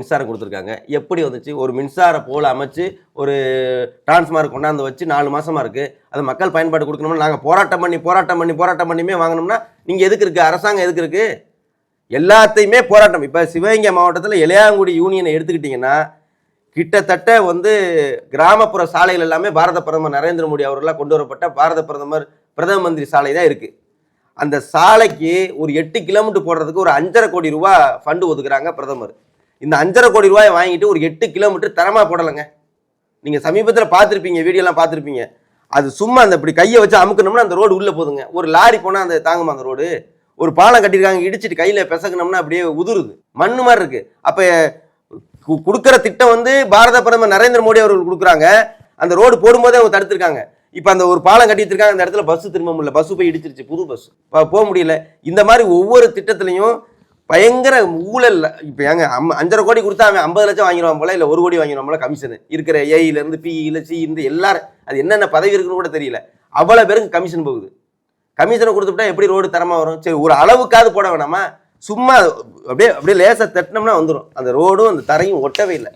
மின்சாரம் கொடுத்துருக்காங்க. எப்படி வந்துச்சு? ஒரு மின்சார போல அமைச்சு ஒரு டிரான்ஸ்ஃபார்மர் கொண்டாந்து வச்சு 4 மாசமா இருக்கு. அது மக்கள் பயன்பாடு கொடுக்கணும்னா நாங்கள் போராட்டம் பண்ணியுமே வாங்கினோம்னா நீங்கள் எதுக்கு இருக்கு? அரசாங்கம் எதுக்கு இருக்கு? எல்லாத்தையுமே போராட்டம். இப்போ சிவகங்கை மாவட்டத்தில் இளையாங்குடி யூனியனை எடுத்துக்கிட்டிங்கன்னா கிட்டத்தட்ட கிராமப்புற சாலைகள் எல்லாமே பாரத பிரதமர் நரேந்திர மோடி அவர்களால் கொண்டு வரப்பட்ட பிரதம மந்திரி சாலை தான் இருக்குது. அந்த சாலைக்கு ஒரு 8 கிலோமீட்டர் போடுறதுக்கு ஒரு 5,5 கோடி ரூபா ஃபண்டு ஒதுக்குறாங்க பிரதமர். இந்த 5,5 கோடி ரூபாயை வாங்கிட்டு ஒரு 8 கிலோமீட்டர் தரமா போடலைங்க. நீங்கள் சமீபத்தில் பார்த்துருப்பீங்க, வீடியோலாம் பார்த்துருப்பீங்க. அது சும்மா அந்த இப்படி கையை வச்சு அமுக்கணும்னா அந்த ரோடு உள்ளே போதுங்க. ஒரு லாரி போனால் அந்த தாங்குமா அந்த ரோடு? ஒரு பாலம் கட்டியிருக்காங்க, இடிச்சிட்டு கையில் பிசக்கணும்னா அப்படியே உதுருது, மண்ணு மாதிரி இருக்கு. அப்போ கொடுக்குற திட்டம் பாரத பிரதமர் நரேந்திர மோடி அவர்கள் கொடுக்குறாங்க. அந்த ரோடு போடும்போதே அவங்க தடுத்திருக்காங்க. இப்போ அந்த ஒரு பாலம் கட்டிட்டு இருக்காங்க, அந்த இடத்துல பஸ் திரும்ப முடியல, பஸ் போய் இடிச்சிருச்சு, புது பஸ் போக முடியல. இந்த மாதிரி ஒவ்வொரு திட்டத்திலையும் பயங்கர ஊழல். இப்போ ஏங்க 5,5 கோடி கொடுத்தா அவன் 50 லட்சம் வாங்கிடுவான் போல, இல்லை 1 கோடி வாங்கிடுவான் போல கமிஷன். இருக்கிற ஏஇலேருந்து பிஇல சி எல்லாரும் அது என்னென்ன பதவி இருக்குன்னு கூட தெரியல. அவ்வளோ பேருக்கு கமிஷன் போகுது. கமிஷனை கொடுத்துட்டா எப்படி ரோடு தரமாக வரும்? சரி, ஒரு அளவுக்காவது போட வேணாமா? சும்மா அப்படியே லேசாக தட்டினோம்னா வந்துடும். அந்த ரோடும் அந்த தரையும் ஒட்டவே இல்லை.